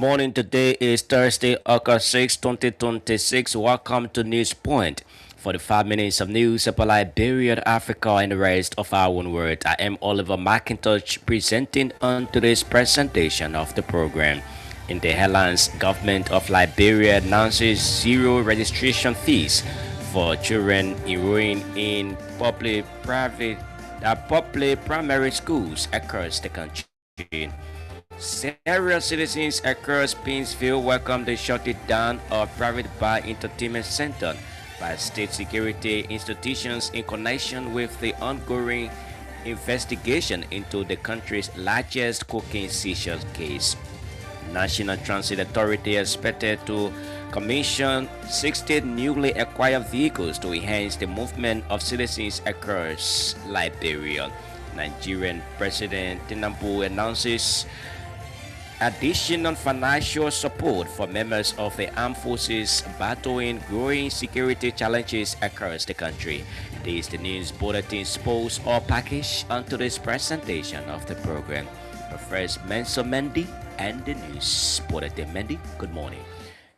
morning. Today is Thursday, August 6, 2026. Welcome to News Point. 45 minutes of news about Liberia, Africa, and the rest of our own world. I am Oliver McIntosh presenting on today's presentation of the program. In the headlines, government of Liberia announces zero registration fees for children enrolling in public primary schools across the country. Several citizens across Pinsville welcomed the shutting down of private bar entertainment center by state security institutions in connection with the ongoing investigation into the country's largest cocaine seizure case. National Transit Authority expected to commission 60 newly acquired vehicles to enhance the movement of citizens across Liberia. Nigerian President Tinubu announces additional financial support for members of the armed forces battling growing security challenges across the country. This is the news bulletin exposed or packaged on today's presentation of the program. But first, Menso Mendy and the news bulletin. Mendy, good morning.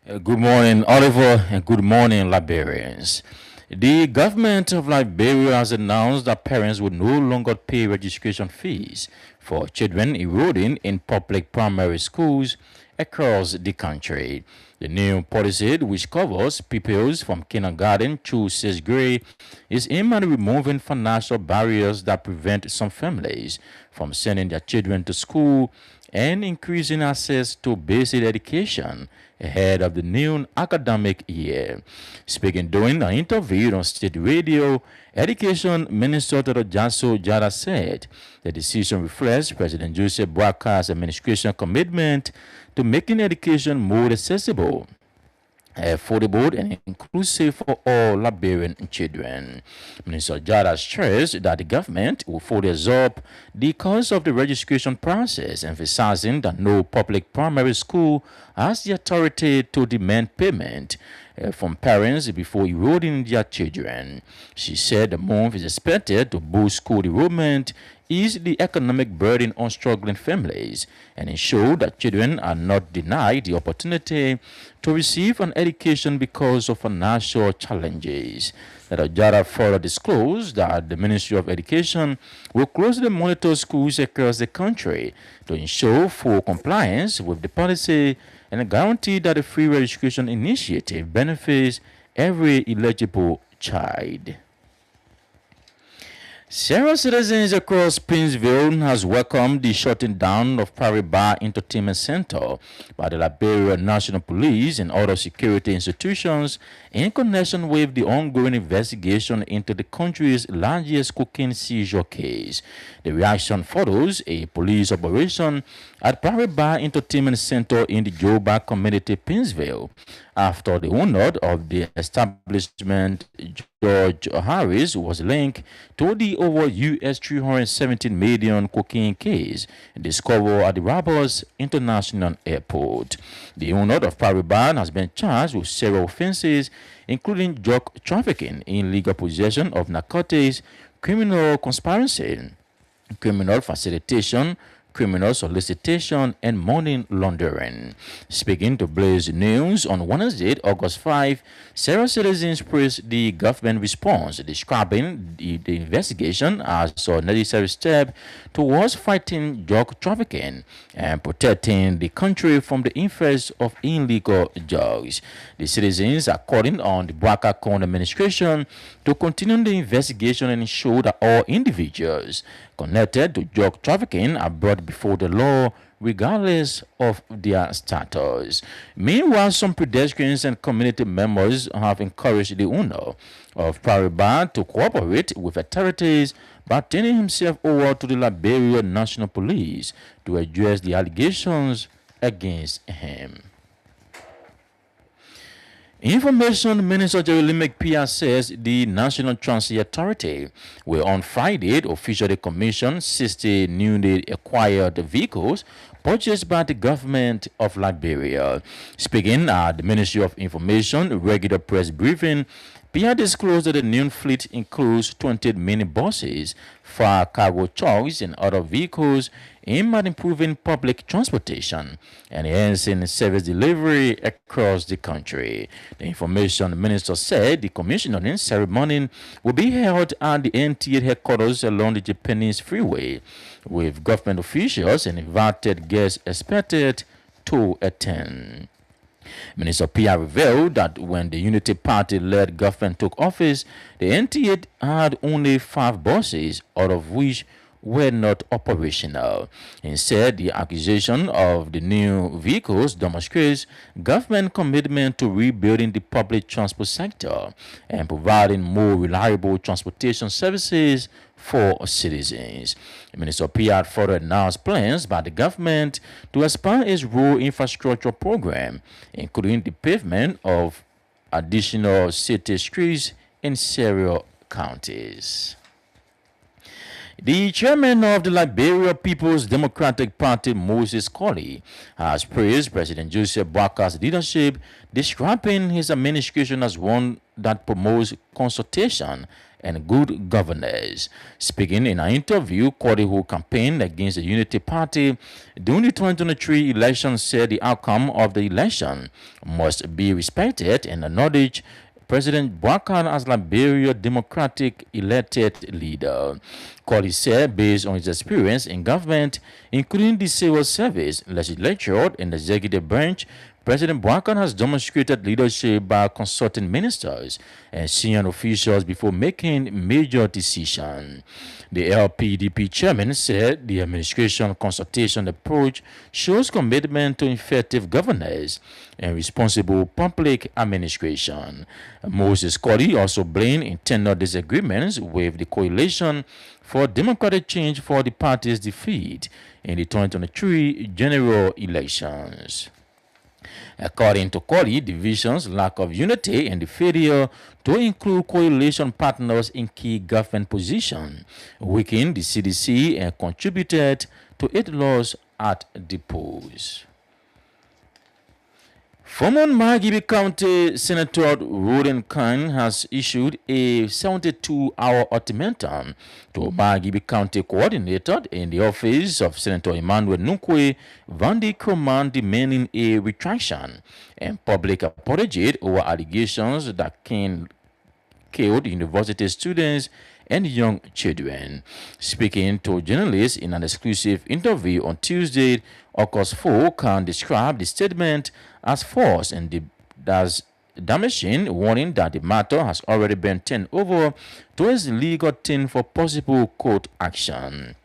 Good morning, Oliver, and good morning, Liberians. The government of Liberia has announced that parents will no longer pay registration fees for children enrolling in public primary schools across the country. The new policy, which covers pupils from kindergarten to sixth grade, is aimed at removing financial barriers that prevent some families from sending their children to school and increasing access to basic education ahead of the new academic year. Speaking during an interview on state radio, Education Minister Jaso Jara said the decision reflects President Joseph Boakar's administration commitment to making education more accessible, affordable, and inclusive for all Liberian children. Minister Jara stressed that the government will fully absorb the cost of the registration process, emphasizing that no public primary school has the authority to demand payment from parents before enrolling their children. She said the move is expected to boost school enrollment, ease the economic burden on struggling families, and ensure that children are not denied the opportunity to receive an education because of financial challenges. That Jara further disclosed that the Ministry of Education will closely monitor schools across the country to ensure full compliance with the policy and guarantee that the free registration initiative benefits every eligible child. Several citizens across Pinsville has welcomed the shutting down of Private Bar Entertainment Center by the Liberia National Police and other security institutions in connection with the ongoing investigation into the country's largest cocaine seizure case. The reaction follows a police operation at Private Bar Entertainment Center in the Joba community, Pinsville, after the owner of the establishment, George Harris, was linked to the over US 317 million cocaine case discovered at the Rabos International Airport. The owner of Private Bar has been charged with several offenses, including drug trafficking, illegal possession of narcotics, criminal conspiracy, criminal facilitation, criminal solicitation, and money laundering. Speaking to Blaze News on Wednesday, August 5, several citizens praised the government response, describing the investigation as a necessary step towards fighting drug trafficking and protecting the country from the influx of illegal drugs. The citizens are calling on the Bwaka Kone administration to continue the investigation and ensure that all individuals connected to drug trafficking are brought before the law regardless of their status. Meanwhile, some pedestrians and community members have encouraged the owner of Private Bar to cooperate with authorities by turning himself over to the Liberia National Police to address the allegations against him. Information Minister Jerry McPia says the National Transit Authority will on Friday officially commission 60 newly acquired vehicles purchased by the government of Liberia. Speaking at the Ministry of Information regular press briefing, Pia disclosed that the new fleet includes 20 minibuses, 5 cargo trucks, and other vehicles, aimed at improving public transportation and enhancing service delivery across the country. The information minister said the commissioning ceremony will be held at the NTA headquarters along the Japanese Freeway, with government officials and invited guests expected to attend. Minister Pia revealed that when the Unity Party-led government took office, the NTA had only 5 buses, out of which were not operational. Instead, the acquisition of the new vehicles demonstrates government commitment to rebuilding the public transport sector and providing more reliable transportation services for citizens. Minister Pia further announced plans by the government to expand its rural infrastructure program, including the pavement of additional city streets in several counties. The chairman of the Liberia People's Democratic Party, Moses Colley, has praised President Joseph Boakar's leadership, describing his administration as one that promotes consultation and good governance. Speaking in an interview, Colley, who campaigned against the Unity Party during the 2023 election, said the outcome of the election must be respected and acknowledged President Boakar as Liberia Democratic elected leader. Colley said, based on his experience in government, including the civil service, legislature, and executive branch, President Boakar has demonstrated leadership by consulting ministers and senior officials before making major decisions. The LPDP chairman said the administration consultation approach shows commitment to effective governance and responsible public administration. Moses Colley also blamed internal disagreements with the coalition for democratic change for the party's defeat in the 2023 general elections. According to Colley, divisions, lack of unity, and the failure to include coalition partners in key government positions weakened the CDC and contributed to its loss at the polls. Former Margibi County Senator Roden Khan has issued a 72-hour ultimatum to Margibi County Coordinator in the office of Senator Emmanuel Nunkwe Vandi Kroman, demanding a retraction and public apology over allegations that Khan killed university students and young children. Speaking to journalists in an exclusive interview on Tuesday, August 4, Khan described the statement as false and as damaging, warning that the matter has already been turned over to his legal team for possible court action.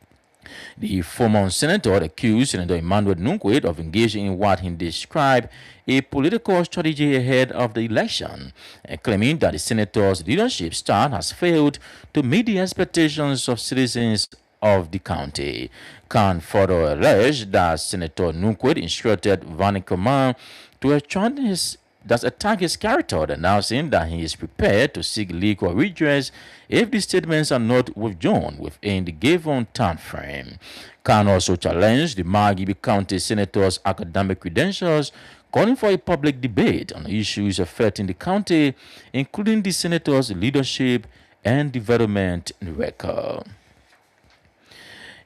The former senator accused Senator Emmanuel Nunkwe of engaging in what he described a political strategy ahead of the election, and claiming that the senator's leadership style has failed to meet the expectations of citizens of the county. Khan further alleged that Senator Nunkwe instructed Vanikoman to attack his character, announcing that he is prepared to seek legal redress if the statements are not withdrawn within the given time frame. Khan also challenged the Margibi County Senator's academic credentials, calling for a public debate on issues affecting the county, including the senator's leadership and development record.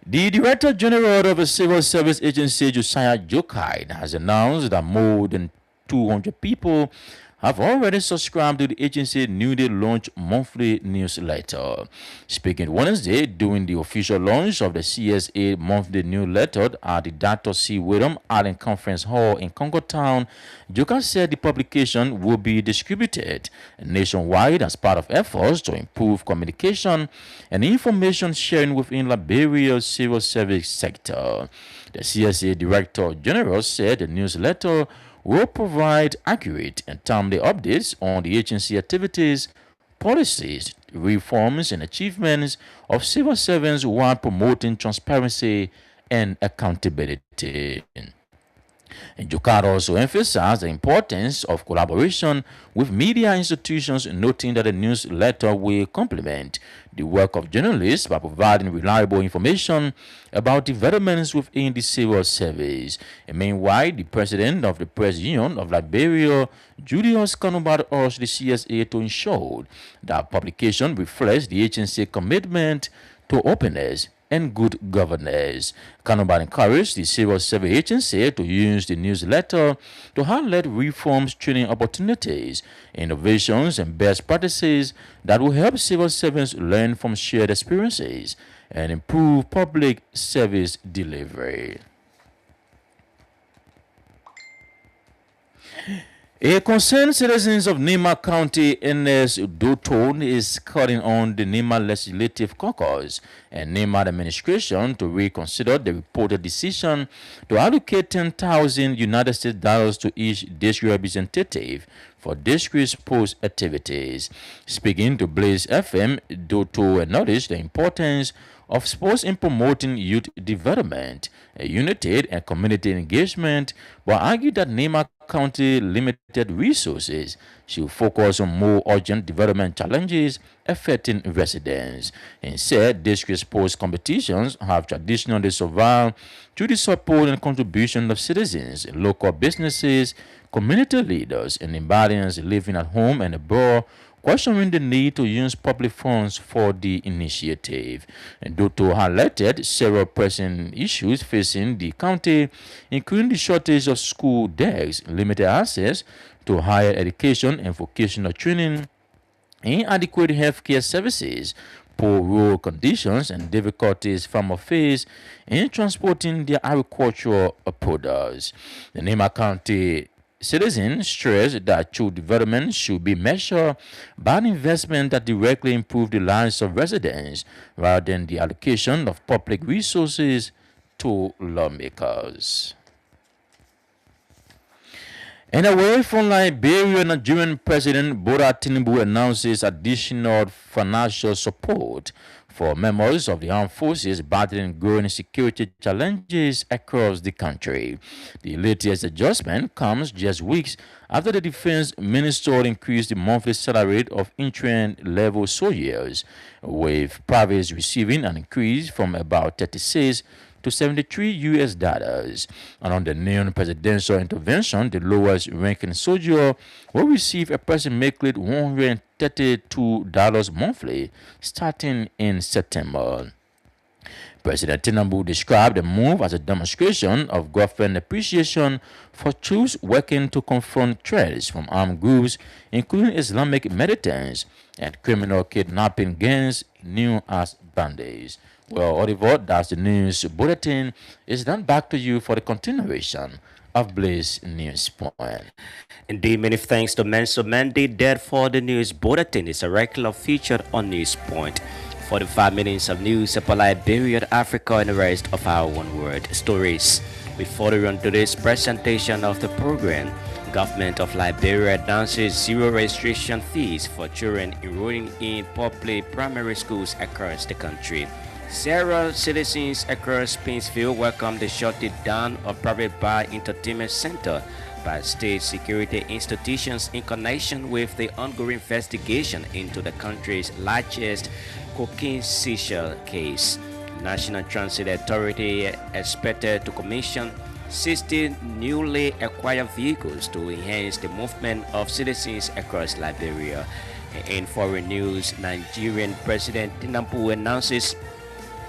The Director General of the Civil Service Agency, Josiah Jokai, has announced that more than 200 people have already subscribed to the agency's newly launched monthly newsletter. Speaking Wednesday during the official launch of the CSA monthly newsletter at the Dr. C. William Allen Conference Hall in Congo Town, Joka said the publication will be distributed nationwide as part of efforts to improve communication and information sharing within Liberia's civil service sector. The CSA Director General said the newsletter will provide accurate and timely updates on the agency activities, policies, reforms, and achievements of civil servants while promoting transparency and accountability. And Jokar also emphasized the importance of collaboration with media institutions, noting that the newsletter will complement the work of journalists by providing reliable information about developments within the civil service. And meanwhile, the president of the Press Union of Liberia, Julius Kanubad, urged the CSA to ensure that publication reflects the agency's commitment to openness, and good governance. Kanubal encouraged the civil service agency to use the newsletter to highlight reforms, training opportunities, innovations, and best practices that will help civil servants learn from shared experiences and improve public service delivery. A concerned citizens of Nema County, Ernest Doton, is calling on the Nema Legislative Caucus and Nema administration to reconsider the reported decision to allocate 10,000 United States dollars to each district representative for district sports activities. Speaking to Blaze FM, Doto acknowledged the importance of sports in promoting youth development, unity, and community engagement, but argued that Nema County limited resources should focus on more urgent development challenges affecting residents. And said district sports competitions have traditionally survived through the support and contribution of citizens, local businesses, community leaders, and Imbadians living at home and abroad, questioning the need to use public funds for the initiative. And Dr. highlighted several pressing issues facing the county, including the shortage of school desks, limited access to higher education and vocational training, inadequate healthcare services, poor rural conditions, and difficulties farmers face in transporting their agricultural products. The Nema County citizens stress that true development should be measured by an investment that directly improve the lives of residents rather than the allocation of public resources to lawmakers. And away from Liberia, Nigerian President Bola Tinubu announces additional financial support for members of the armed forces battling growing security challenges across the country. The latest adjustment comes just weeks after the defense minister increased the monthly salary of entrant-level soldiers, with privates receiving an increase from about 36 to 73 US dollars. And on the new presidential intervention, the lowest ranking soldier will receive approximately $132 monthly starting in September. President Tinubu described the move as a demonstration of government appreciation for troops working to confront threats from armed groups, including Islamic militants and criminal kidnapping gangs known as bandits. Well, Oliver, that's the news bulletin. It's done back to you for the continuation of Blaze News Point. Indeed, many thanks to Menso Mandy. Therefore, the news bulletin is a regular feature on News Point. 45 minutes of news about Liberia, Africa, and the rest of our one-word stories. Before we run today's presentation of the program, Government of Liberia announces zero registration fees for children enrolling in public primary schools across the country. Several citizens across Pinsville welcomed the shutting down of private bar entertainment center by state security institutions in connection with the ongoing investigation into the country's largest cocaine seizure case. National Transit Authority expected to commission 60 newly acquired vehicles to enhance the movement of citizens across Liberia. In foreign news, Nigerian President Tinubu announces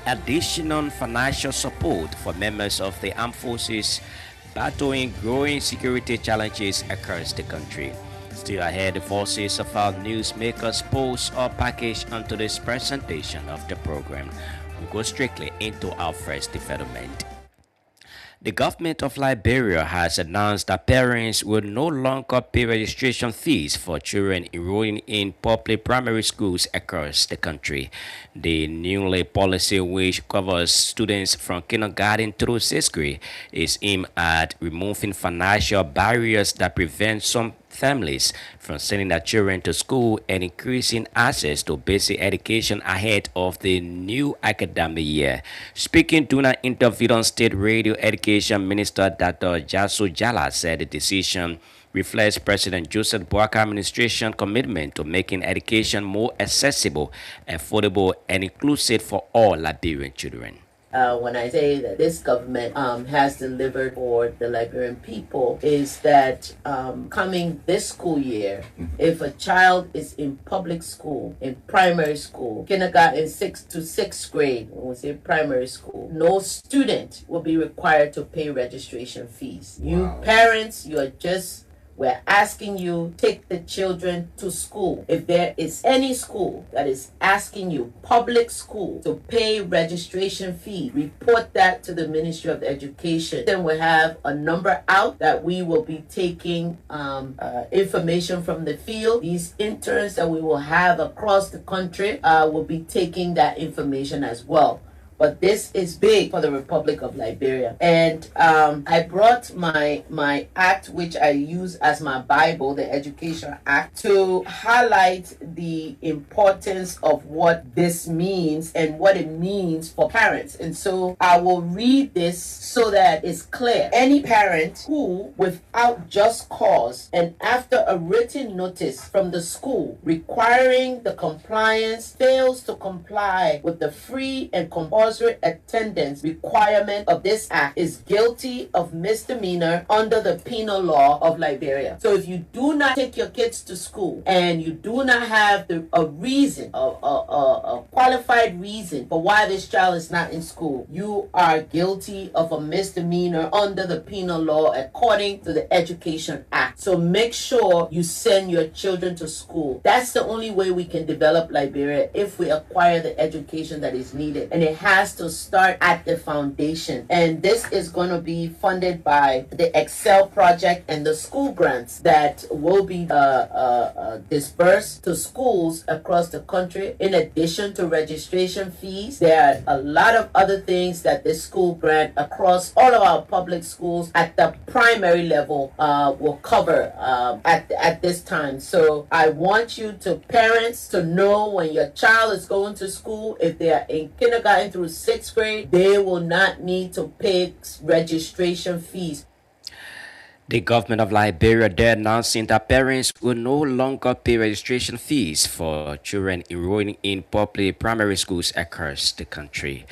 additional financial support for members of the armed forces battling growing security challenges across the country. Still ahead, the voices of our newsmakers post or package onto this presentation of the program. We go strictly into our first development. The government of Liberia has announced that parents will no longer pay registration fees for children enrolling in public primary schools across the country. The new policy, which covers students from kindergarten through 6th grade, is aimed at removing financial barriers that prevent some families from sending their children to school and increasing access to basic education ahead of the new academic year. Speaking during an interview on State Radio, Education Minister Dr. Jasu Jala said the decision reflects President Joseph Boakai administration commitment to making education more accessible, affordable, and inclusive for all Liberian children. when I say that this government has delivered for the Liberian people is that coming this school year, if a child is in public school, in primary school, kindergarten 6th to 6th grade, when we say primary school, no student will be required to pay registration fees. Wow. You parents, we're asking you, take the children to school. If there is any school that is asking you, public school, to pay registration fee, report that to the Ministry of Education. Then we have a number out that we will be taking information from the field. These interns that we will have across the country will be taking that information as well. But this is big for the Republic of Liberia. And I brought my act, which I use as my Bible, the Education Act, to highlight the importance of what this means and what it means for parents. And so I will read this so that it's clear. Any parent who, without just cause and after a written notice from the school requiring the compliance, fails to comply with the free and compulsory attendance requirement of this act is guilty of misdemeanor under the penal law of Liberia. So if you do not take your kids to school and you do not have a reason, a qualified reason for why this child is not in school, you are guilty of a misdemeanor under the penal law according to the Education Act. So make sure you send your children to school. That's the only way we can develop Liberia, if we acquire the education that is needed. And it has to start at the foundation. And this is going to be funded by the Excel project and the school grants that will be dispersed to schools across the country. In addition to registration fees, there are a lot of other things that the school grant across all of our public schools at the primary level will cover at this time. So I want you to, parents, to know when your child is going to school, if they are in kindergarten through 6th grade, they will not need to pay registration fees. The government of Liberia then announcing that parents will no longer pay registration fees for children enrolling in public primary schools across the country.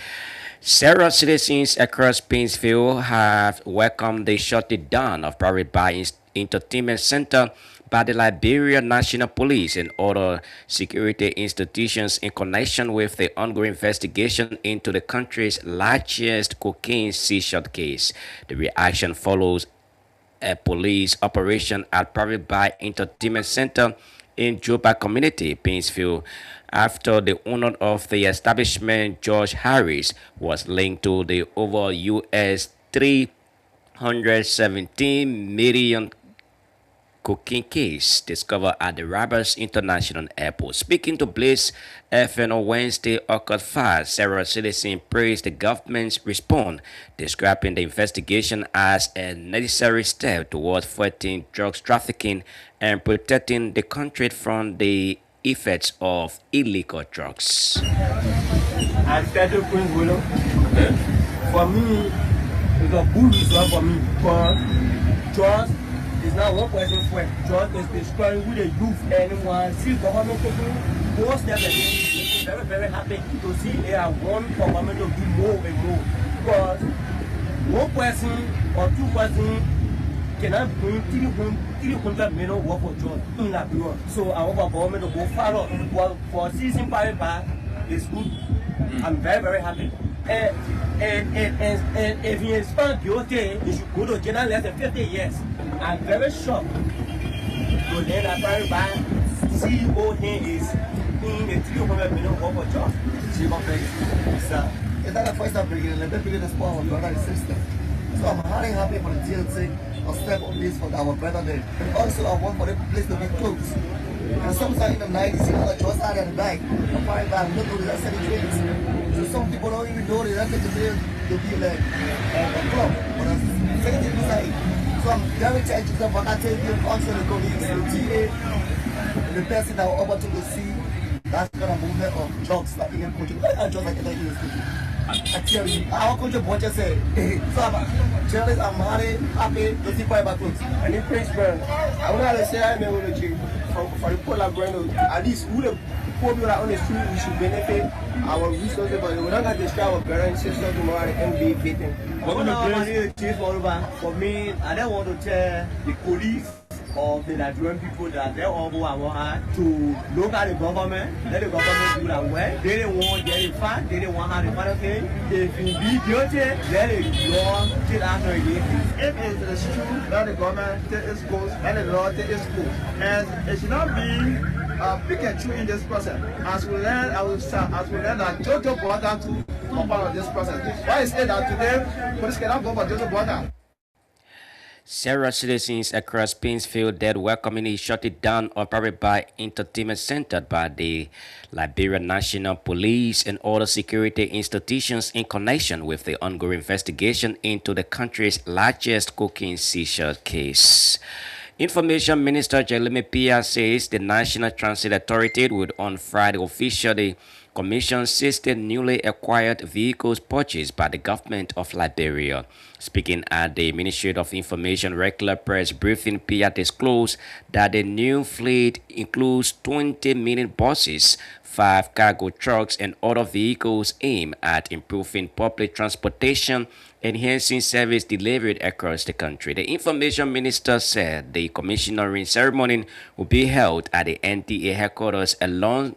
Several citizens across Painesville have welcomed the shutting down of Private Bar Entertainment Center by the Liberia National Police and other security institutions in connection with the ongoing investigation into the country's largest cocaine seizure case. The reaction follows a police operation at Private Bar Entertainment Center in Juba community, Painesville, after the owner of the establishment, George Harris, was linked to the over US $317 million cocaine case discovered at the Roberts International Airport. Speaking to Blaze FM on Wednesday, August 5, several citizens praised the government's response, describing the investigation as a necessary step towards fighting drugs trafficking and protecting the country from the effects of illegal drugs. I started Prince William. For me, it's a good reason for me because drugs is not one person's fault. Drugs is destroying who the youth. Anyone see government taking more steps again. I'm very, very happy to see one government to do more and more. Because one person or two persons cannot bring 300 million worth of drugs in Liberia. So I want our government to go far up. For season Private Bar is good. I'm very, very happy. And if he is found guilty, he should go to jail less than 50 years. I'm very shocked to learn that Private Bar CEO here is in a 300 million worth of drugs. It's not the first time bringing it, they're bringing the sport on brother and sister. So I'm highly happy for the TLC to step on this for our brother there. And also I want for the place to be closed. And sometimes in the night, you see all the drugs out at the back. The Private Bar, we don't know the rest of the drinks. So some people don't even know the rest of the drink to be like a club. But I'm saying it inside. So I'm very thankful for that taking also the colleagues, the TA, the person that we're able to see. That's the kind of movement of drugs that we can control. Just like anything in this country. I tell you, our country budget say, so I'm jealous, I'm happy to see private clothes. And in principle, I want to say I'm going to for the polar brand, at least who the poor people on the street, we should benefit our resources, but we don't have to destroy our parents, sisters, tomorrow, and be victim. For me, I don't want to tell the police of the Nigerian people that they all want to look at the government, let the government do that well. They didn't want get it fat, they didn't want how the final thing. If you be guilty, let it law take after again. If it is true that the government take its course and the law take its course, and it should not be pick and choose in this process. As we learn, as we learn that Jojo Bota too are part of this process. Why is it that today police cannot go for Jojo Bota? Several citizens across Pinsfield that welcoming the shut down of Private Bar Entertainment Center by the Liberia National Police and other security institutions in connection with the ongoing investigation into the country's largest cocaine seizure case. Information Minister Jeremy Pia says the National Transit Authority would on Friday officially commission 60 newly acquired vehicles purchased by the government of Liberia. Speaking at the Ministry of Information regular press briefing, Pia disclosed that the new fleet includes 20 minibuses, 5 cargo trucks, and other vehicles aimed at improving public transportation, enhancing service delivered across the country. The Information Minister said the commissioning ceremony will be held at the NTA headquarters along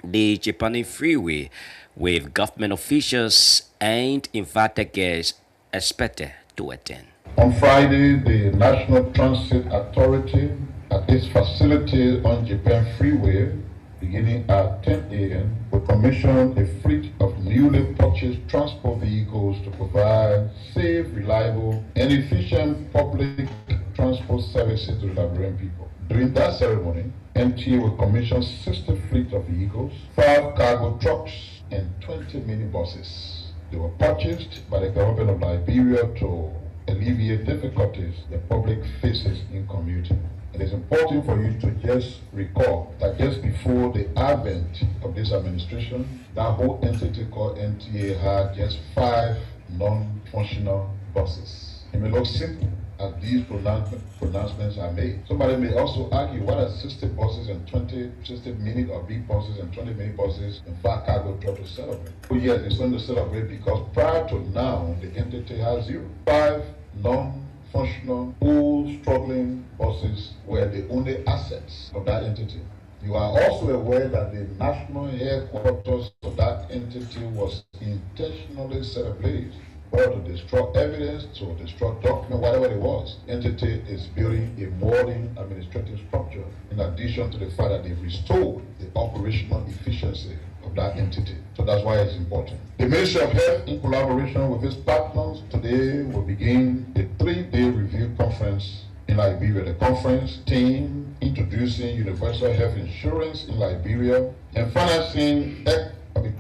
the Japanese Freeway, with government officials and invited guests expected to attend. On Friday, the National Transit Authority at its facility on Japan Freeway, beginning at 10 a.m., will commission a fleet of newly purchased transport vehicles to provide safe, reliable, and efficient public transport services to the Liberian people. During that ceremony, NTA will commission 60 fleet of vehicles, 5 cargo trucks, and 20 minibuses. They were purchased by the government of Liberia to alleviate difficulties the public faces in commuting. It is important for you to just recall that just before the advent of this administration, that whole entity called NTA had just 5 non-functional buses. It may look simple as these pronouncements are made. Somebody may also argue, what are 60 buses and 60 mini or big buses and 20 mini buses and 5 cargo trucks to celebrate? Oh yes, it's going to celebrate because prior to now, the entity has 5 non-functional, old, struggling buses were the only assets of that entity. You are also aware that the national headquarters of that entity was intentionally set ablaze, or to destroy evidence, to destroy document, whatever it was. Entity is building a modern administrative structure in addition to the fact that they restored the operational efficiency of that entity. So that's why it's important. The Ministry of Health, in collaboration with its partners, today will begin a 3-day review conference in Liberia. The conference team introducing universal health insurance in Liberia and financing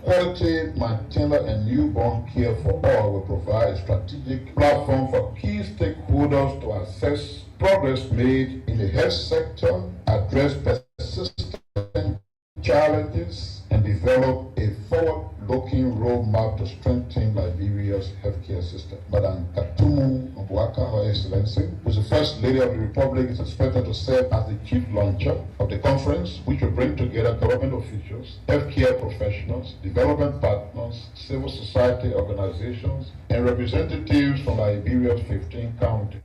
quality maternal and newborn care for all will provide a strategic platform for key stakeholders to assess progress made in the health sector, address persistent challenges, and develop a forward-looking roadmap to strengthen Liberia's healthcare system. Madam Katumu Mbuaka, Her Excellency, who is the First Lady of the Republic, is expected to serve as the chief launcher of the conference, which will bring together government officials, healthcare professionals, development partners, civil society organizations, and representatives from Liberia's 15 counties.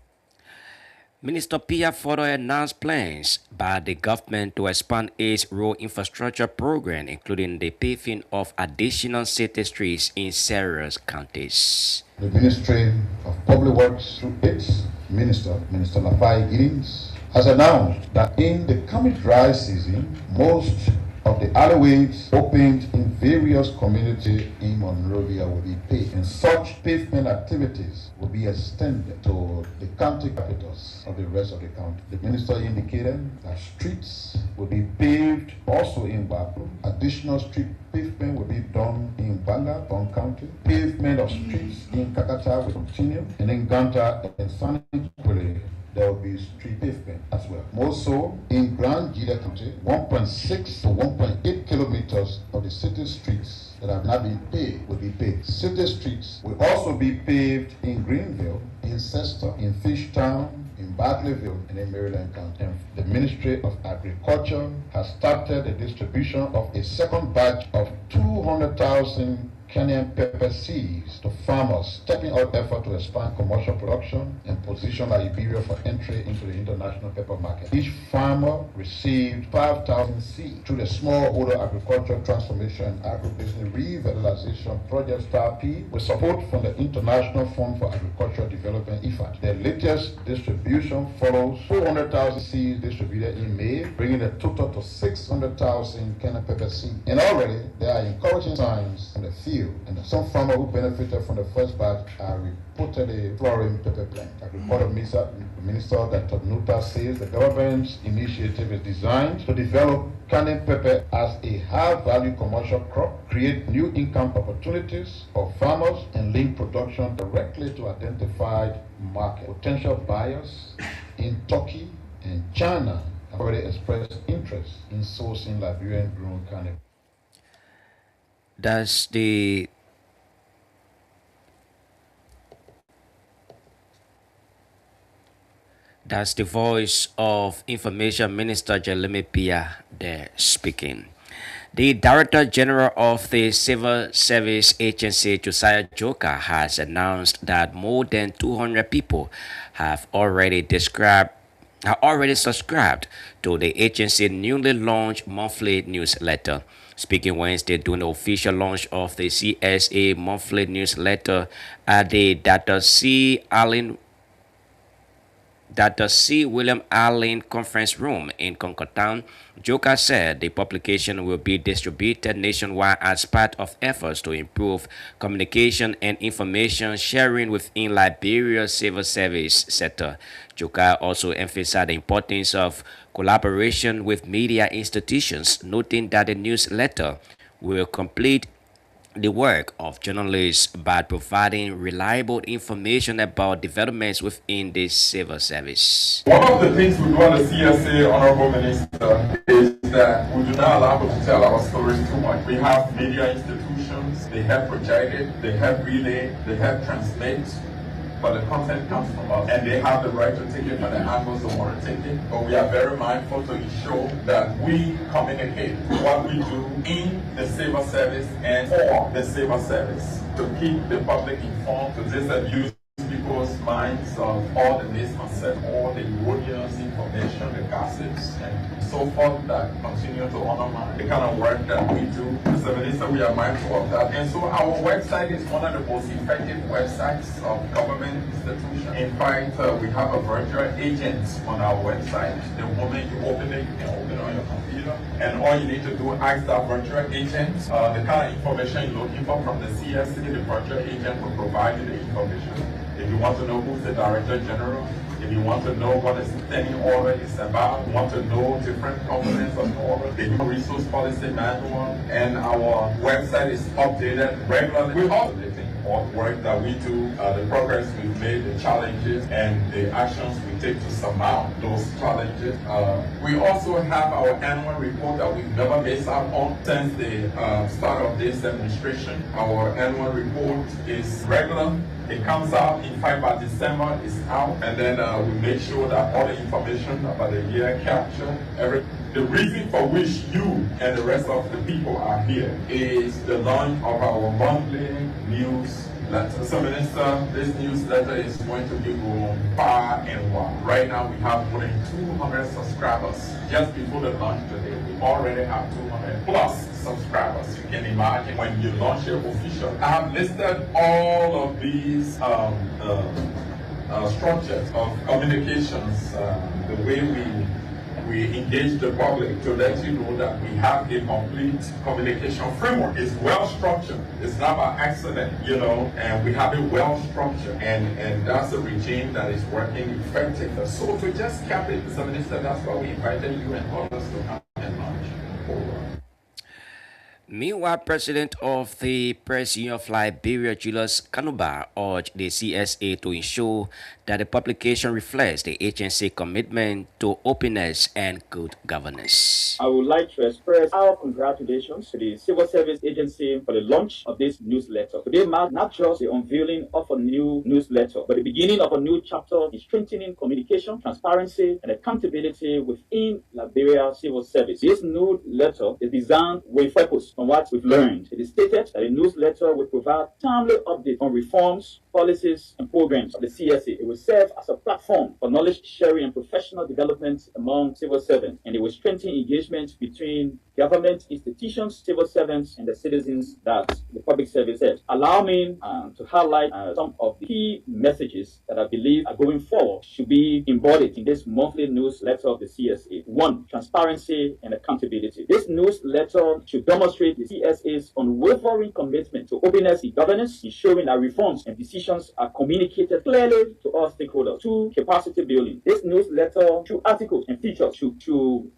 Minister Pia further announced plans by the government to expand its road infrastructure program, including the paving of additional city streets in various counties. The Ministry of Public Works, through its Minister Lafai Giddings, has announced that in the coming dry season, most of the alleyways opened in various communities in Monrovia will be paved, and such pavement activities will be extended to the county capitals of the rest of the county. The minister indicated that streets will be paved also in Baku. Additional street pavement will be done in Banga, Bon County. Pavement of streets in Kakata will continue, and in Ganta and Sanipule there will be street pavement as well. More so, in Grand Jida County, 1.6 to 1.8 kilometers of the city streets that have not been paved will be paved. City streets will also be paved in Greenville, in Cester, in Fishtown, in Bartleyville, and in Maryland County. And the Ministry of Agriculture has started the distribution of a second batch of 200,000 Kenyan pepper seeds to farmers, stepping out effort to expand commercial production and position Liberia for entry into the international pepper market. Each farmer received 5,000 seeds through the Smallholder Agricultural Transformation and Agribusiness Revitalization Project STAR-P with support from the International Fund for Agricultural Development (IFAD). The latest distribution follows 400,000 seeds distributed in May, bringing the total to 600,000 Kenyan pepper seeds. And already there are encouraging signs in the field, and some farmers who benefited from the first batch are reportedly flowering pepper plant. The report of Minister Dr. Nuta says the government's initiative is designed to develop Kenyan pepper as a high-value commercial crop, create new income opportunities for farmers, and link production directly to identified market. Potential buyers in Turkey and China have already expressed interest in sourcing Liberian-grown Kenyan. That's the voice of Information Minister Jeremy Pia there speaking. The Director General of the Civil Service Agency, Josiah Joka, has announced that more than 200 people have already subscribed to the agency's newly launched monthly newsletter. Speaking Wednesday during the official launch of the CSA monthly newsletter at the Dr. C. William Allen Conference Room in Concortown, Joka said the publication will be distributed nationwide as part of efforts to improve communication and information sharing within Liberia's civil service sector. Joka also emphasized the importance of collaboration with media institutions, noting that the newsletter will complete the work of journalists by providing reliable information about developments within the civil service. One of the things we do on the CSA, Honorable Minister, is that we do not allow people to tell our stories too much. We have media institutions, they help project it, they help relay, they help transmit, but the content comes from us, and they have the right to take it from the angles they want to take it. But we are very mindful to ensure that we communicate what we do in the civil service and for the civil service to keep the public informed, to disabuse people's minds of all the misconceptions, all the erroneous information, the gossips, and so forth that continue to undermine the kind of work that we do. As a minister, we are mindful of that. And so our website is one of the most effective websites of government institutions. In fact, we have a virtual agent on our website. The moment you open it, you can open it on your computer. And all you need to do is ask that virtual agent the kind of information you're looking for from the CSC. The virtual agent will provide you the information. If you want to know who's the Director General, if you want to know what a standing order is about, you want to know different components of the order, the Human Resource Policy Manual, and our website is updated regularly. We also all the work that we do, the progress we've made, the challenges, and the actions we take to surmount those challenges. We also have our annual report that we've never missed out on since the start of this administration. Our annual report is regular. It comes out, in fact, by December it's out, and then we make sure that all the information about the year captured. The reason for which you and the rest of the people are here is the launch of our monthly newsletter. So, Minister, this newsletter is going to be going far and wide. Right now, we have more than 200 subscribers. Just before the launch today, we already have 200 plus subscribers. You can imagine when you launch your official. I have listed all of these structures of communications, the way we engage the public to let you know that we have a complete communication framework. It's well structured. It's not by accident, and we have it well structured. And that's a regime that is working effectively. So to just cap it, Mr. Minister, that's why we invited you and others to come and launch. Meanwhile, President of the Press Union of Liberia, Julius Kanuba, urged the CSA to ensure that the publication reflects the agency commitment to openness and good governance. I would like to express our congratulations to the Civil Service Agency for the launch of this newsletter. Today marks not just the unveiling of a new newsletter, but the beginning of a new chapter in strengthening communication, transparency, and accountability within Liberia Civil Service. This newsletter is designed with purpose on what we've learned. It is stated that the newsletter will provide timely updates on reforms, policies, and programs of the CSA. It will serve as a platform for knowledge sharing and professional development among civil servants, and it will strengthen engagement between government institutions, civil servants, and the citizens that the public service has. Allow me to highlight some of the key messages that I believe are going forward should be embodied in this monthly newsletter of the CSA. 1. Transparency and accountability. This newsletter should demonstrate the CSA's unwavering commitment to openness in governance, ensuring that reforms and decisions are communicated clearly to all stakeholders. 2. Capacity building. This newsletter, through articles and features, should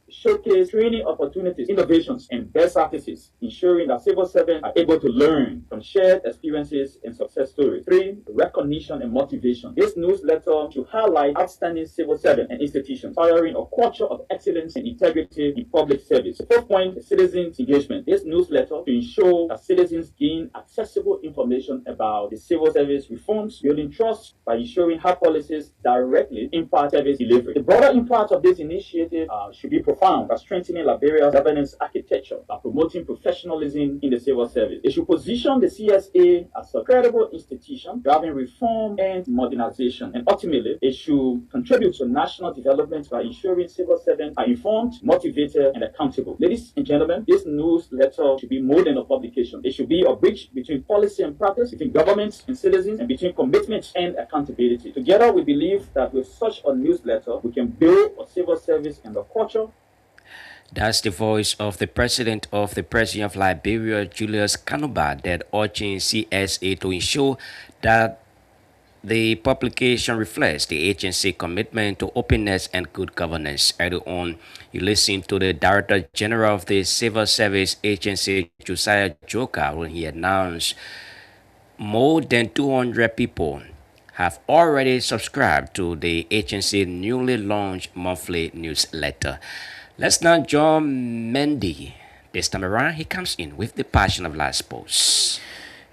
showcase training opportunities, innovations, and best practices, ensuring that civil servants are able to learn from shared experiences and success stories. 3. Recognition and motivation. This newsletter should highlight outstanding civil servants and institutions, fostering a culture of excellence and integrity in public service. The 4th point is citizens' engagement. This newsletter to ensure that citizens gain accessible information about the civil service reforms, building trust by ensuring how policies directly impact service delivery. The broader impact of this initiative should be profound by strengthening Liberia's governance architecture, by promoting professionalism in the civil service. It should position the CSA as a credible institution driving reform and modernization, and ultimately it should contribute to national development by ensuring civil servants are informed, motivated, and accountable. Ladies and gentlemen, this newsletter should be more than a publication. It should be a bridge between policy and practice, between governments and citizens, and between commitment and accountability. Together, we believe that with such a newsletter, we can build a civil service and a culture. That's the voice of the President of the Press Union of Liberia, Julius Kanuba, that urging CSA to ensure that the publication reflects the agency commitment to openness and good governance. Earlier on, you listened to the Director General of the Civil Service Agency, Josiah Joka, when he announced more than 200 people have already subscribed to the agency newly launched monthly newsletter. Let's now join Mendy. This time around, he comes in with the Passion of Life Sports.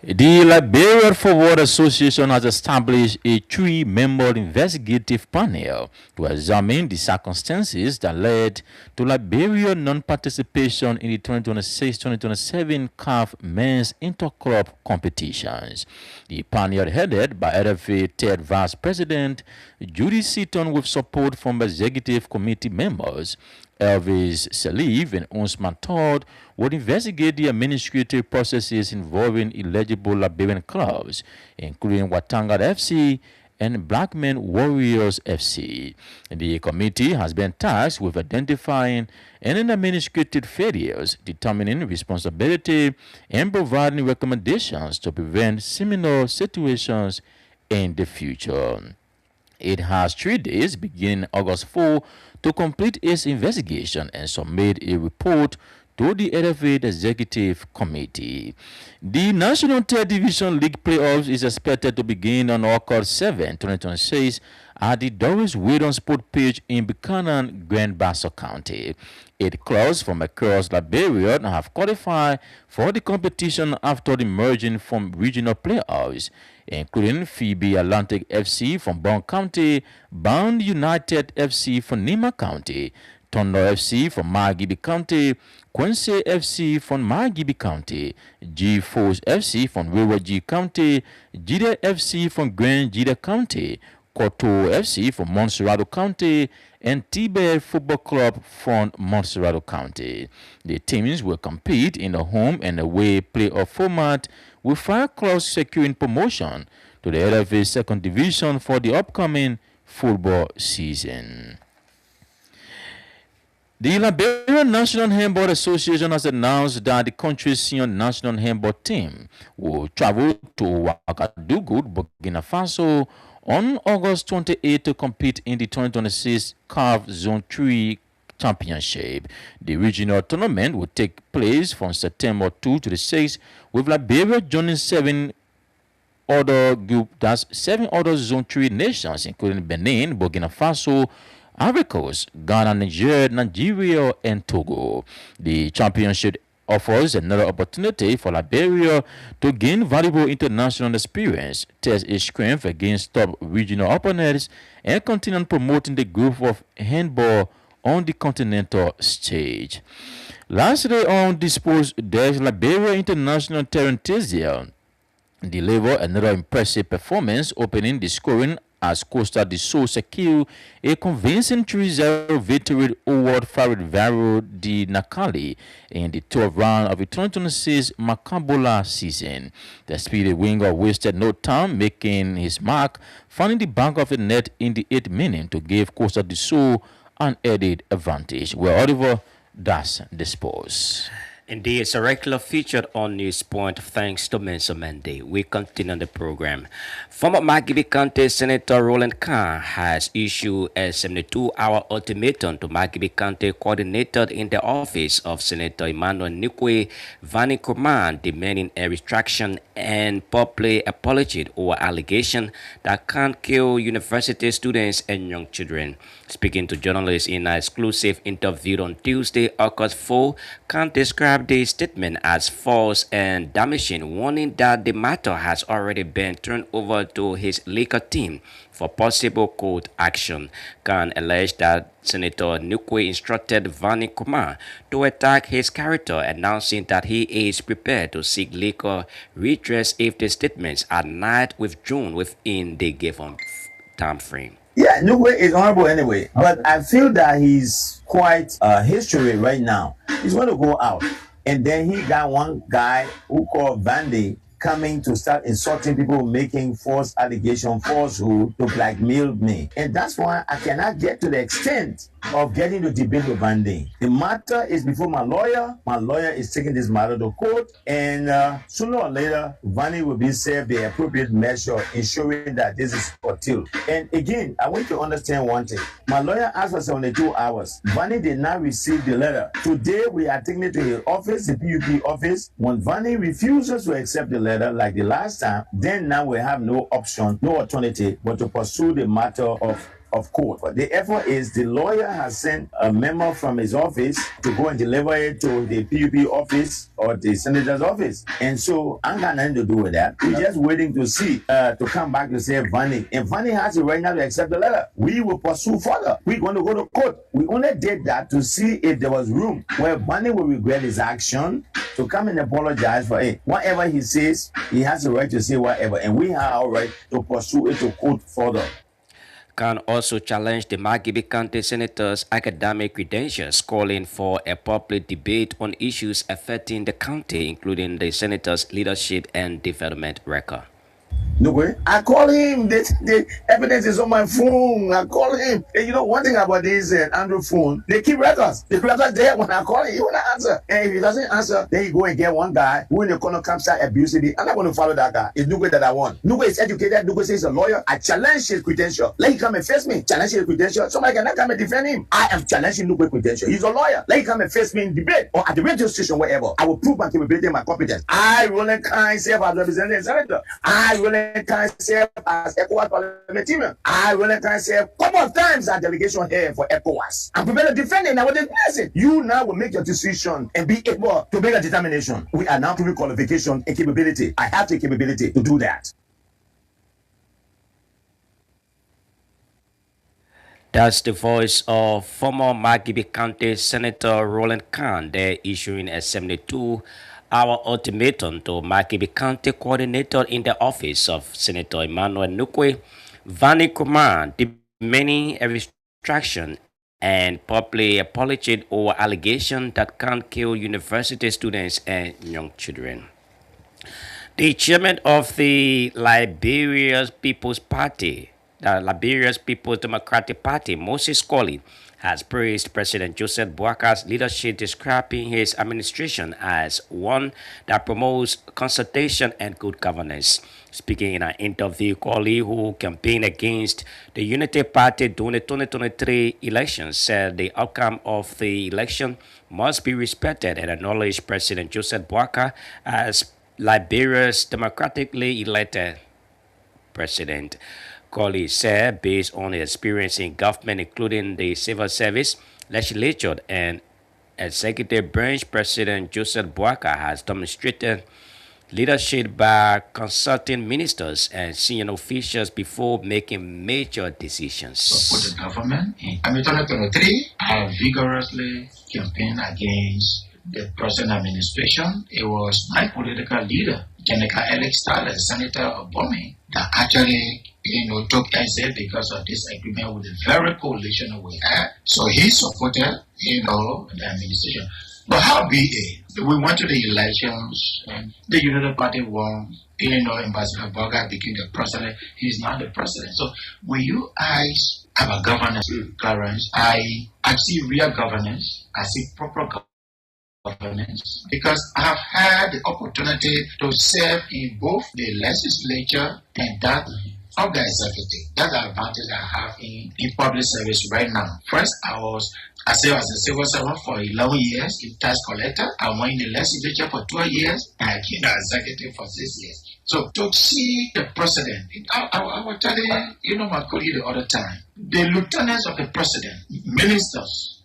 The Liberia Forward Association has established a 3-member investigative panel to examine the circumstances that led to Liberia non-participation in the 2026-2027 CAF Men's Interclub competitions. The panel, headed by RFA third Vice President Judy Seaton, with support from executive committee members Elvis Salif and Usman Todd, would investigate the administrative processes involving eligible Liberian clubs, including Watanga FC and Blackman Warriors FC. The committee has been tasked with identifying any administrative failures, determining responsibility, and providing recommendations to prevent similar situations in the future. It has 3 days, beginning August 4, to complete its investigation and submit a report to the RFA Executive Committee. The National Third Division League playoffs is expected to begin on August 7, 2026 at the Doris Whedon Sport Pitch in Buchanan, Grand Bassa County. 8 clubs from across Liberia have qualified for the competition after emerging from regional playoffs, including Phoebe Atlantic FC from Bond County, Bound United FC from Nima County, Tondo FC from Margibi County, Quincy FC from Margibi County, G-Force FC from Wayward County, Jida FC from Grand Jida County, Koto FC from Montserrado County, and Tibet Football Club from Montserrado County. The teams will compete in a home and away playoff format, with 5 clubs securing promotion to the LFA Second Division for the upcoming football season. The Liberian National Handball Association has announced that the country's senior national handball team will travel to Ouagadougou, Burkina Faso, on August 28 to compete in the 2026 CAF Zone 3 Championship. The regional tournament will take place from September 2 to the 6th, with Liberia joining seven other Zone 3 nations, including Benin, Burkina Faso, Ivory Coast, Ghana, Nigeria, and Togo. The championship offers another opportunity for Liberia to gain valuable international experience, test its strength against top regional opponents, and continue promoting the growth of handball on the continental stage. Lastly, on the sports desk, Liberia international Terence Tizia delivered another impressive performance, opening the scoring as Costa do Sol secured a convincing 3-0 victory over Farid Varo di Nakali in the 12th round of the 2026 Makambola season. The speedy winger wasted no time making his mark, finding the back of the net in the 8th minute to give Costa do Sol an added advantage. Well, Oliver, that's the sports. Indeed, it's a regular featured on News Point thanks to Mensa Mendy. We continue the program. Former Maghibie County Senator Roland Khan has issued a 72-hour ultimatum to Maghibie County coordinator in the office of Senator Emmanuel Nikwe Vani Kurman, demanding a retraction and public apology over allegation that can kill university students and young children. Speaking to journalists in an exclusive interview on Tuesday, August 4, Khan described the statement as false and damaging, warning that the matter has already been turned over to his legal team for possible court action. Khan alleged that Senator Nikwe instructed Vani Kumar to attack his character, announcing that he is prepared to seek legal redress if the statements are not withdrawn within the given time frame. Yeah, Nugwe is honorable anyway, but I feel that he's quite history right now. He's going to go out. And then he got one guy who called Vandy coming to start insulting people, making false allegation, falsehood to blackmail me. And that's why I cannot get to the extent of getting to debate with Vandy. The matter is before my lawyer. My lawyer is taking this matter to court. And sooner or later, Vandy will be served the appropriate measure, ensuring that this is curtailed. And again, I want you to understand one thing. My lawyer asked for 72 hours. Vandy did not receive the letter. Today, we are taking it to his office, the PUP office. When Vandy refuses to accept the letter, like the last time, then now we have no option, no alternative, but to pursue the matter of court. But the effort is the lawyer has sent a memo from his office to go and deliver it to the PUP office or the senator's office. And so I'm got nothing to do with that. We're just waiting to see, to come back to say Vanny. And Vanny has it right now to accept the letter. We will pursue further. We're going to go to court. We only did that to see if there was room where Vanny will regret his action, to come and apologize for it. Whatever he says, he has the right to say whatever. And we have our right to pursue it to court further. Khan also challenged the Maghibie County Senator's academic credentials, calling for a public debate on issues affecting the county, including the senator's leadership and development record. No way. I call him. The evidence is on my phone. I call him. And you know, one thing about this Android phone, they keep records. The records there when I call him, he will not answer. And if he doesn't answer, then you go and get one guy who in the corner comes out abusing it. I'm not going to follow that guy. It's Nugwe that I want. Nugwe is educated. Nugwe says he's a lawyer. I challenge his credential. Let him come and face me. Challenge his credential. Somebody cannot come and defend him. I am challenging Nugwe credential. He's a lawyer. Let him come and face me in debate or at the radio station, wherever. I will prove my capability and my competence. I, Roland Khan, serve as representative senator. I, Roland Khan, serve as ECOWAS parliamentarian. I, Roland Khan, serve a couple of times as delegation here for ECOWAS. I'm prepared to defend it. And I will defend it. You now will make your decision and be able to make a determination. We are now proving qualification and capability. I have the capability to do that. That's the voice of former Maghibie County Senator Roland Khan. They're issuing a 72-hour ultimatum to Maghibie County coordinator in the office of Senator Emmanuel Nukwe Vani Kumar, demanding a retraction and public apology over allegation that can kill university students and young children. The chairman of the Liberia's People's Party, the Liberia's People's Democratic Party, Moses Colley, has praised President Joseph Boaka's leadership, describing his administration as one that promotes consultation and good governance. Speaking in an interview, Colley, who campaigned against the Unity Party during the 2023 elections, said the outcome of the election must be respected and acknowledged President Joseph Boaka as Liberia's democratically elected president. Colley said, based on his experience in government, including the civil service, legislature, and executive branch, President Joseph Boaka has demonstrated leadership by consulting ministers and senior officials before making major decisions. For the government, in 2023, I vigorously campaigned against the present administration. It was my political leader, General Alex Tyler, Senator Obome, that actually took exit because of this agreement with the very coalition we had. So he supported, the administration. But how be it? We went to the elections and the United Party won. Ambassador Boaka became the president. He's not the president. So when you ask about governance, Clarence, I see real governance. I see proper governance because I've had the opportunity to serve in both the legislature and that of the executive. That's the advantage I have in public service right now. First, I served as a civil servant for 11 years in tax collector. I went in the legislature for 12 years and I became the executive for 6 years. So to see the president, I was telling my colleague the other time, the lieutenants of the president, ministers,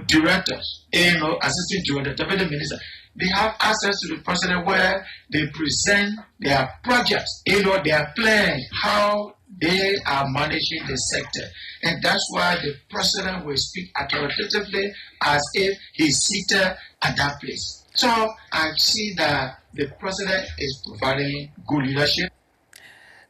directors, assistant director, deputy minister, they have access to the president where they present their projects, their plans, how they are managing the sector. And that's why the president will speak authoritatively as if he's seated at that place. So I see that the president is providing good leadership.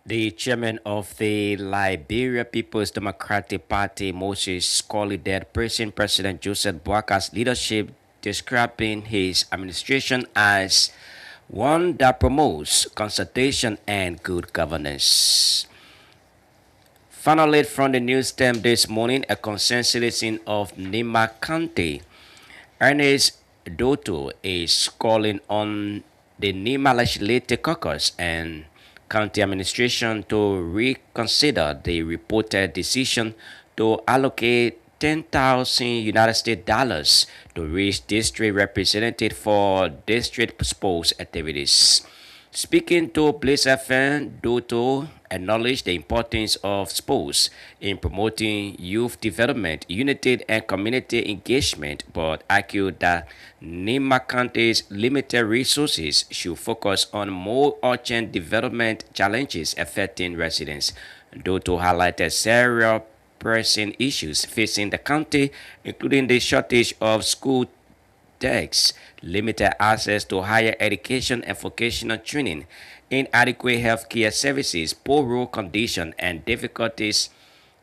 The chairman of the Liberia People's Democratic Party, Moses Colley, praising President Joseph Boaka's leadership, describing his administration as one that promotes consultation and good governance. Finally, from the news stem this morning, a concerned citizen of Nima County, Ernest Doto, is calling on the Nima Legislative Caucus and county administration to reconsider the reported decision to allocate 10,000 United States dollars to reach district representative for district sports activities. Speaking to Blaze FM, Doto acknowledged the importance of sports in promoting youth development, unity, and community engagement, but argued that Nima County's limited resources should focus on more urgent development challenges affecting residents. Doto highlighted several pressing issues facing the county, including the shortage of school texts, limited access to higher education and vocational training, inadequate healthcare services, poor road conditions, and difficulties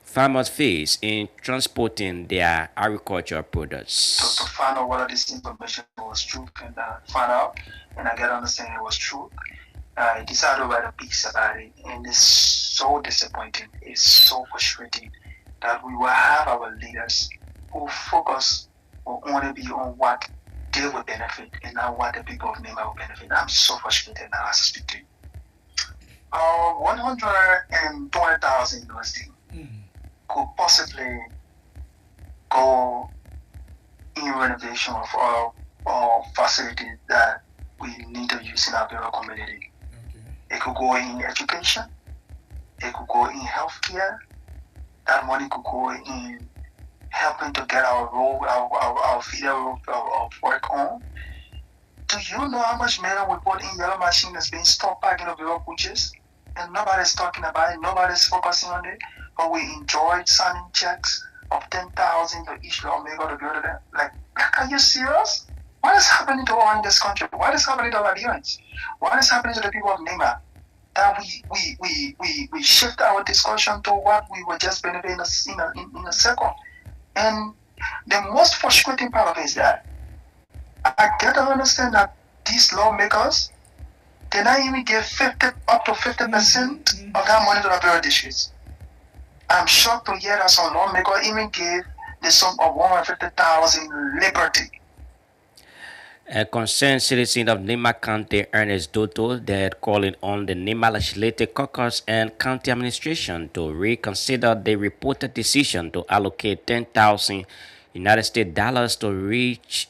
farmers face in transporting their agricultural products. To find out whether this information was true and find out, and I get to understand it was true. I decided to write a piece about it, and it's so disappointing. It's so frustrating that we will have our leaders who focus will only be on what they will benefit and not what the people of Nima will benefit. I'm so frustrated now as I speak to you. 120,000 USD could possibly go in renovation of our facilities that we need to use in our rural community. Okay. It could go in education. It could go in healthcare. That money could go in helping to get our road, our feeder road of work on. Do you know how much money we put in yellow machine that's being stopped back in the rural coaches? And nobody's talking about it, nobody's focusing on it. But we enjoyed signing checks of 10,000 to each lawmaker to go to them. Like, are you serious? What is happening to all in this country? What is happening to Liberians? What is happening to the people of Nima? That we shift our discussion to what we were just benefiting in a second. And the most frustrating part of it is that I get to understand that these lawmakers, they not even give up to 50% of that money to the Bureau districts. I'm shocked to hear that some lawmakers even gave the sum of 150,000 liberty. A concerned citizen of Nima County, Ernest Doto, that calling on the Nima Legislative Caucus and county administration to reconsider the reported decision to allocate 10,000 United States dollars to reach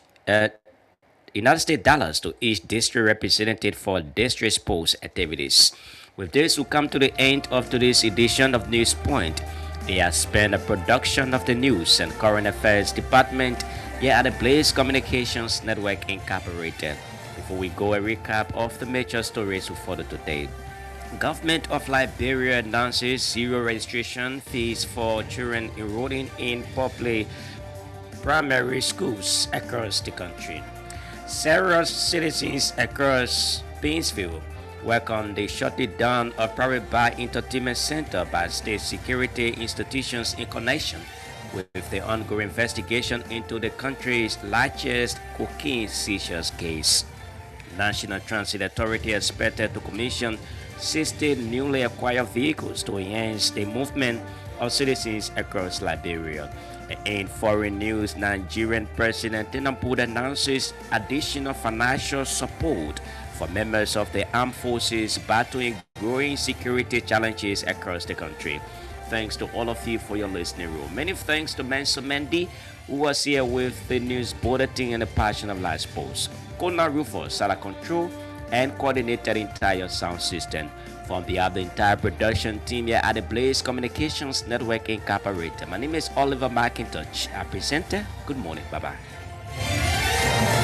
United States dollars to each district representative for district post activities. With this, we come to the end of today's edition of News Point. They have spent a production of the News and Current Affairs Department here at the Blaze Communications Network Incorporated. Before we go, a recap of the major stories for today. Government of Liberia announces zero registration fees for children enrolling in public primary schools across the country. Several citizens across Painesville welcome the shutting down of Private Bar Entertainment Center by state security institutions in connection with the ongoing investigation into the country's largest cocaine seizures case. National Transit Authority expected to commission 60 newly acquired vehicles to enhance the movement of citizens across Liberia. In foreign news, Nigerian President Tinubu announces additional financial support for members of the armed forces battling growing security challenges across the country. Thanks to all of you for your listening role. Many thanks to Menso Mendy, who was here with the news bulletin and the Passion of Life Post. Kona Rufus, Sala Control, and coordinated the entire sound system. From the other entire production team here at the Blaze Communications Network Incorporated. My name is Oliver McIntosh, our presenter. Good morning. Bye-bye.